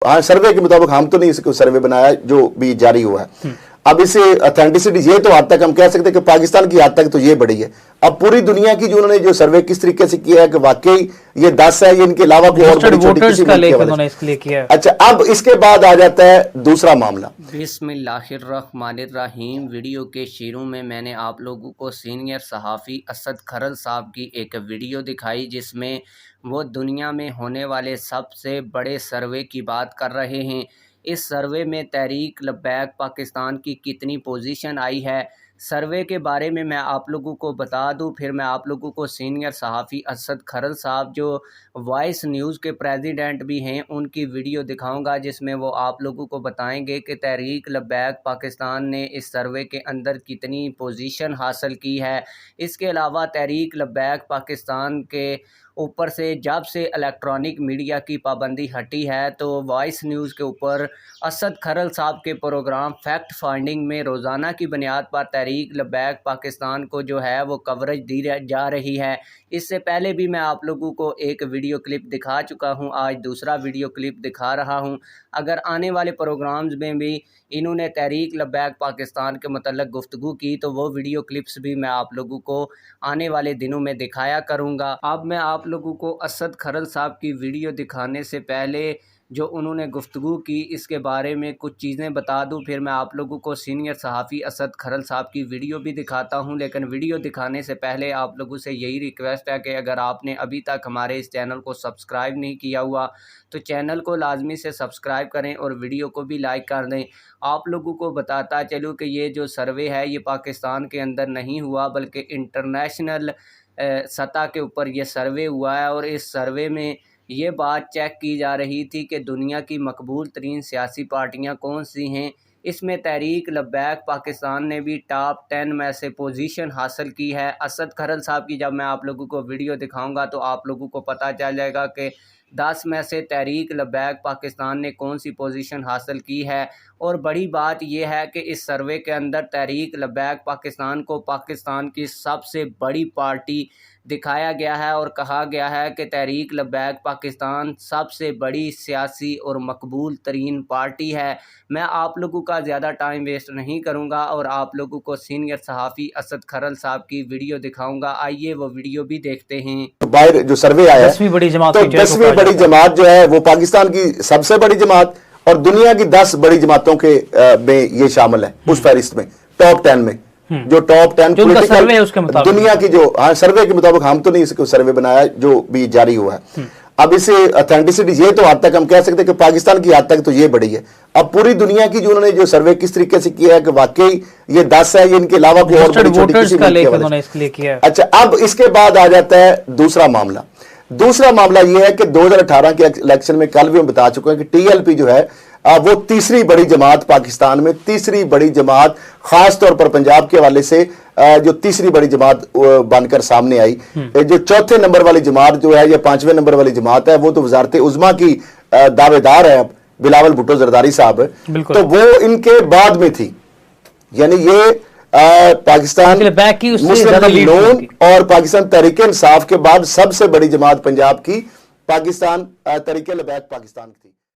हाँ, सर्वे के मुताबिक हम तो नहीं इसको सर्वे बनाया जो भी जारी हुआ है। अब इसे ऑथेंटिसिटी ये तो हद तक हम कह सकते हैं कि पाकिस्तान की हद तक तो ये बड़ी है। अब पूरी दुनिया की जो उन्होंने जो सर्वे किस तरीके से किया है कि वाकई ये 10 है, ये इनके अलावा कोई और बड़ी छोटी किसी मुल्क के। अच्छा, अब इसके बाद आ जाता है दूसरा मामला। बिस्मिल्लाहिर्रहमानिर्रहीम। वीडियो के शुरू में मैंने आप लोगों को सीनियर सहाफ़ी असद खरल साहब की एक वीडियो दिखाई जिसमें वो दुनिया में होने वाले सबसे बड़े सर्वे की बात कर रहे हैं। इस सर्वे में तहरीक लब्बैक पाकिस्तान की कितनी पोजीशन आई है, सर्वे के बारे में मैं आप लोगों को बता दूं। फिर मैं आप लोगों को सीनियर सहाफ़ी असद खरल साहब जो वॉइस न्यूज़ के प्रेसिडेंट भी हैं उनकी वीडियो दिखाऊंगा जिसमें वो आप लोगों को बताएंगे कि तहरीक लब्बैक पाकिस्तान ने इस सर्वे के अंदर कितनी पोजीशन हासिल की है। इसके अलावा तहरीक लब्बैक पाकिस्तान के ऊपर से जब से इलेक्ट्रॉनिक मीडिया की पाबंदी हटी है तो वॉइस न्यूज़ के ऊपर असद खरल साहब के प्रोग्राम फैक्ट फाइंडिंग में रोज़ाना की बुनियाद पर तहरीक लब्बैक पाकिस्तान को जो है वो कवरेज दी जा रही है। इससे पहले भी मैं आप लोगों को एक वीडियो क्लिप दिखा चुका हूं, आज दूसरा वीडियो क्लिप दिखा रहा हूं। अगर आने वाले प्रोग्राम्स में भी इन्होंने तहरीक लब्बैक पाकिस्तान के मतलब गुफ्तगू की तो वो वीडियो क्लिप्स भी मैं आप लोगों को आने वाले दिनों में दिखाया करूंगा। अब मैं आप लोगों को असद खरल साहब की वीडियो दिखाने से पहले जो उन्होंने गुफ्तगू की इसके बारे में कुछ चीज़ें बता दूं, फिर मैं आप लोगों को सीनियर सहाफ़ी असद खरल साहब की वीडियो भी दिखाता हूं। लेकिन वीडियो दिखाने से पहले आप लोगों से यही रिक्वेस्ट है कि अगर आपने अभी तक हमारे इस चैनल को सब्सक्राइब नहीं किया हुआ तो चैनल को लाजमी से सब्सक्राइब करें और वीडियो को भी लाइक कर दें। आप लोगों को बताता चलूँ कि ये जो सर्वे है ये पाकिस्तान के अंदर नहीं हुआ बल्कि इंटरनेशनल सतह के ऊपर ये सर्वे हुआ है। और इस सर्वे में ये बात चेक की जा रही थी कि दुनिया की मकबूल तरीन सियासी पार्टियां कौन सी हैं। इसमें तहरीक लब्बैक पाकिस्तान ने भी टॉप 10 में से पोजीशन हासिल की है। असद खरल साहब की जब मैं आप लोगों को वीडियो दिखाऊंगा तो आप लोगों को पता चल जाएगा कि 10 में से तहरीक लब्बैक पाकिस्तान ने कौन सी पोजीशन हासिल की है। और बड़ी बात यह है कि इस सर्वे के अंदर तहरीक लब्बैक पाकिस्तान को पाकिस्तान की सबसे बड़ी पार्टी दिखाया गया है और कहा गया है कि तहरीक लब्बैक पाकिस्तान सबसे बड़ी सियासी और मकबूल तरीन पार्टी है। मैं आप लोगों का ज़्यादा टाइम वेस्ट नहीं करूंगा और आप लोगों को सीनियर सहाफ़ी असद खरल साहब की वीडियो दिखाऊंगा। आइए वो वीडियो भी देखते हैं। बाहर जो सर्वे आया है 10वीं बड़ी जमात, तो 10वीं बड़ी जमात जो है वो पाकिस्तान की सबसे बड़ी जमात और दुनिया की 10 बड़ी जमातों के में ये शामिल है उस फहरिस्त में, टॉप 10 में। जो टॉप 10 पोलिटिकल दुनिया की जो, हाँ, सर्वे के मुताबिक हम तो नहीं इसको सर्वे बनाया जो भी जारी हुआ है। अब इसे ऑथेंटिसिटी ये तो हद तक हम कह सकते हैं कि पाकिस्तान की हद तक तो ये बड़ी है। अब पूरी दुनिया की जो उन्होंने जो सर्वे किस तरीके से किया है कि वाकई ये 10 है, ये इनके अलावा कोई और बड़ी छोटी किसी मुल्क के। अच्छा, अब इसके बाद आ जाता है दूसरा मामला। दूसरा मामला यह है कि 2018 के इलेक्शन में कल भी हम बता चुके हैं कि टीएलपी जो है वो तीसरी बड़ी जमात पाकिस्तान में, तीसरी बड़ी जमात खास तौर पर पंजाब के हवाले से जो तीसरी बड़ी जमात बनकर सामने आई। जो चौथे नंबर वाली जमात जो है या 5वें नंबर वाली जमात है वो तो वजारत उज़्मा की दावेदार है बिलावल भुट्टो जरदारी साहब, तो वो इनके बाद में थी। यानी ये पाकिस्तान मुस्लिम लीग नून और पाकिस्तान तहरीक इंसाफ के बाद सबसे बड़ी जमात पंजाब की पाकिस्तान तहरीक लब्बैक पाकिस्तान की थी।